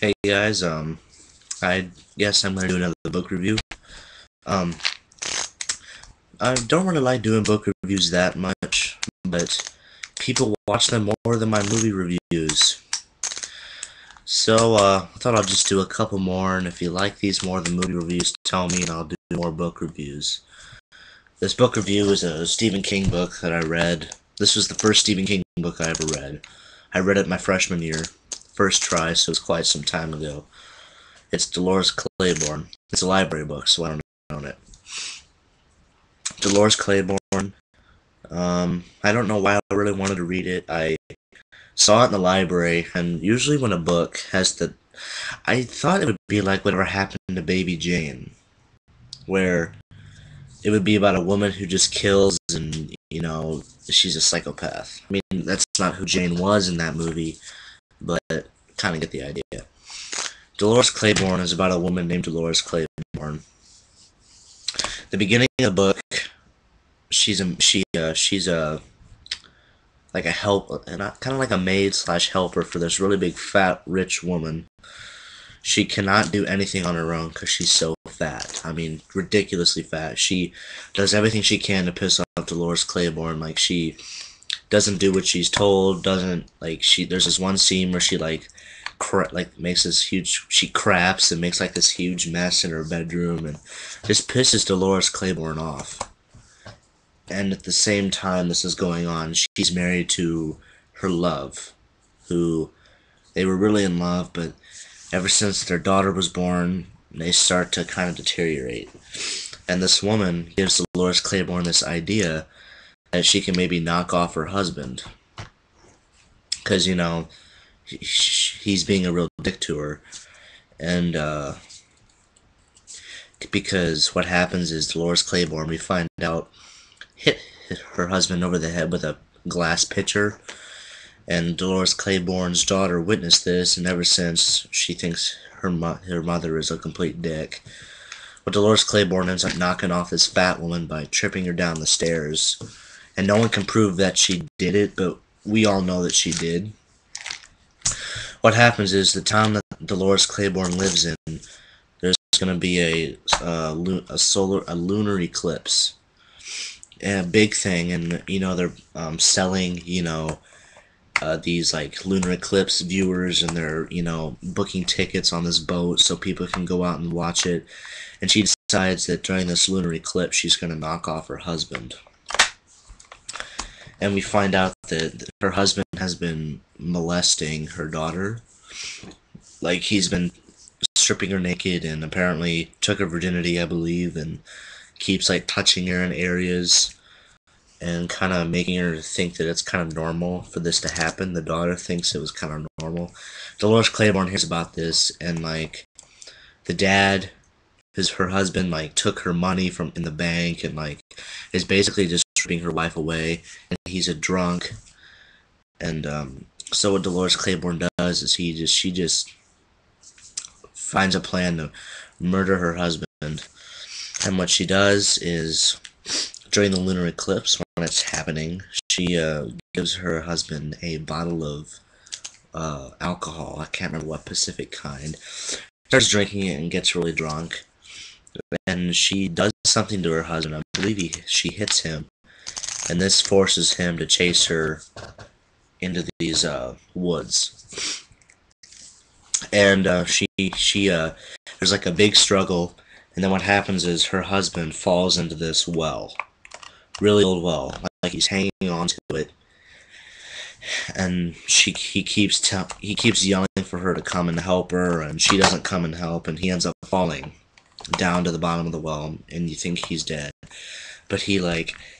Hey guys, I guess I'm gonna do another book review. Um, I don't really like doing book reviews that much, but people watch them more than my movie reviews. So, I thought I'll just do a couple more, and if you like these more than movie reviews, tell me and I'll do more book reviews. This book review is a Stephen King book that I read. This was the first Stephen King book I ever read. I read it my freshman year, first try, so it's quite some time ago. It's Dolores Claiborne. It's a library book, so I don't own it. Dolores Claiborne. I don't know why I really wanted to read it. I saw it in the library, and usually when a book has the... I thought it would be like whatever happened to Baby Jane, where it would be about a woman who just kills and, she's a psychopath. I mean, that's not who Jane was in that movie, but kind of get the idea. Dolores Claiborne is about a woman named Dolores Claiborne. The beginning of the book, she's a like a help, kind of like a maid slash helper for this really big fat rich woman. She cannot do anything on her own because she's so fat. I mean, ridiculously fat. She does everything she can to piss off Dolores Claiborne. Like, she doesn't do what she's told. Doesn't like she. There's this one scene where she makes this huge. She craps and makes like this huge mess in her bedroom and just pisses Dolores Claiborne off. And at the same time this is going on, she's married to her love, who they were really in love, but ever since their daughter was born, they start to kind of deteriorate. And this woman gives Dolores Claiborne this idea that she can maybe knock off her husband. Because, he's being a real dick to her. And, because what happens is Dolores Claiborne, we find out, hit her husband over the head with a glass pitcher, and Dolores Claiborne's daughter witnessed this, and ever since she thinks her mother is a complete dick. But Dolores Claiborne ends up knocking off this fat woman by tripping her down the stairs, and no one can prove that she did it, but we all know that she did. What happens is the town that Dolores Claiborne lives in, there's going to be a lunar eclipse. A big thing, and they're selling these like lunar eclipse viewers, and they're booking tickets on this boat so people can go out and watch it. And she decides that during this lunar eclipse she's going to knock off her husband, and we find out that her husband has been molesting her daughter. Like, he's been stripping her naked and apparently took her virginity, I believe, and keeps like touching her in areas and kind of making her think that it's kind of normal for this to happen. The daughter thinks it was kind of normal. Dolores Claiborne hears about this, and like the dad, her husband, like took her money from in the bank and like is basically just stripping her wife away, and he's a drunk. And so what Dolores Claiborne does is she just finds a plan to murder her husband. And what she does is, during the lunar eclipse, when it's happening, she gives her husband a bottle of alcohol. I can't remember what specific kind. Starts drinking it and gets really drunk. And she does something to her husband. I believe she hits him. And this forces him to chase her into these woods. And there's like a big struggle. And then what happens is her husband falls into this well. Really old well. Like he's hanging on to it. And he keeps yelling for her to come and help her, and she doesn't come and help, and he ends up falling down to the bottom of the well, and you think he's dead. But he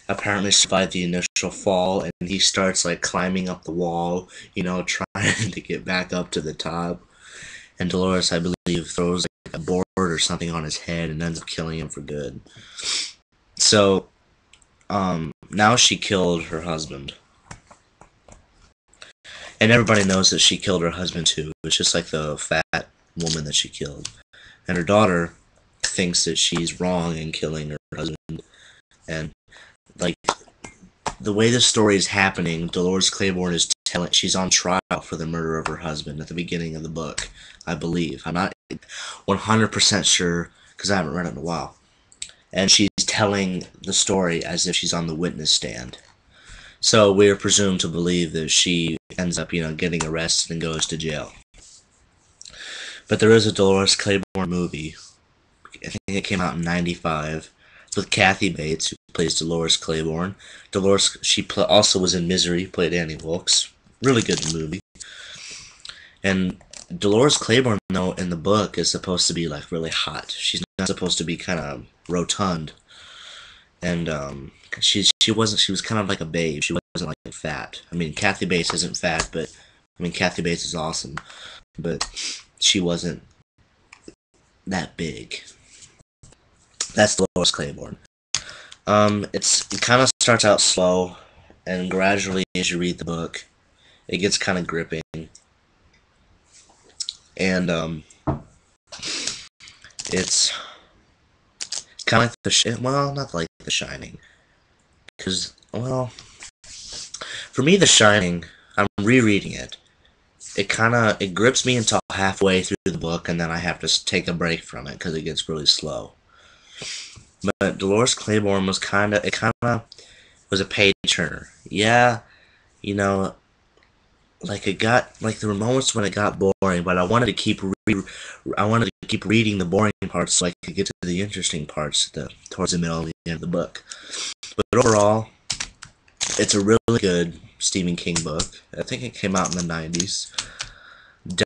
apparently survived the initial fall, and he starts climbing up the wall, trying to get back up to the top. And Dolores, I believe, throws a board or something on his head and ends up killing him for good. So, now she killed her husband. And everybody knows that she killed her husband too. It's just like the fat woman that she killed. And her daughter thinks that she's wrong in killing her husband. And, the way the story is happening, Dolores Claiborne is she's on trial for the murder of her husband at the beginning of the book, I believe. I'm not 100% sure because I haven't read it in a while. And she's telling the story as if she's on the witness stand. So we're presumed to believe that she ends up, getting arrested and goes to jail. But there is a Dolores Claiborne movie. I think it came out in '95 with Kathy Bates, who plays Dolores Claiborne. Dolores, also was in Misery, played Annie Wilkes. Really good movie. And Dolores Claiborne, though, in the book is supposed to be like really hot. She's not supposed to be kind of rotund. And she was kind of like a babe. She wasn't like fat. I mean, Kathy Bates isn't fat, but Kathy Bates is awesome, but she wasn't that big. That's Dolores Claiborne. It kind of starts out slow, and gradually as you read the book, it gets kind of gripping. And it's kind of like not like The Shining, because for me, The Shining, I'm rereading it. It grips me until halfway through the book, and then I have to take a break from it because it gets really slow. But Dolores Claiborne was kind of was a page turner. Yeah, like there were moments when it got boring, but I wanted to keep reading the boring parts so I could get to the interesting parts towards the middle and the end of the book. But overall, it's a really good Stephen King book. I think it came out in the '90s.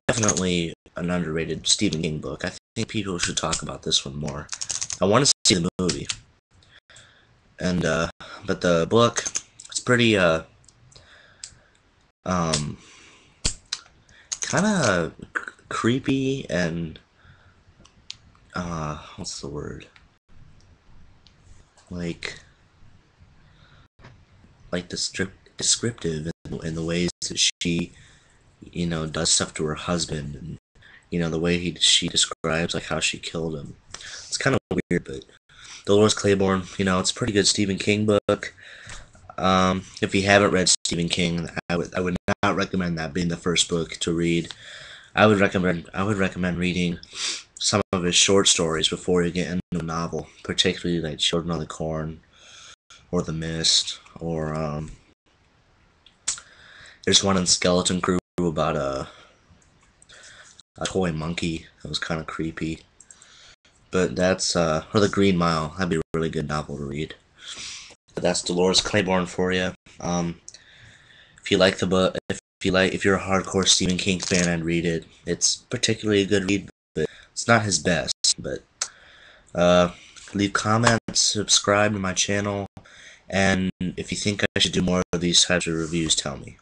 Definitely an underrated Stephen King book. I think people should talk about this one more. I want to see the movie. And but the book, it's pretty kind of creepy and what's the word? Like descriptive in the ways that she, does stuff to her husband, and the way she describes like how she killed him. It's kind of weird, but Dolores Claiborne, it's a pretty good Stephen King book. If you haven't read Stephen King, I would not recommend that being the first book to read. I would recommend reading some of his short stories before you get into a novel, particularly like Children of the Corn or The Mist, or there's one in Skeleton Crew about a toy monkey that was kind of creepy. But that's or The Green Mile. That'd be a really good novel to read. But that's Dolores Claiborne for you. If you like the book, if you're a hardcore Stephen King fan, I'd read it. It's particularly a good read, but it's not his best. But leave comments, subscribe to my channel, and if you think I should do more of these types of reviews, tell me.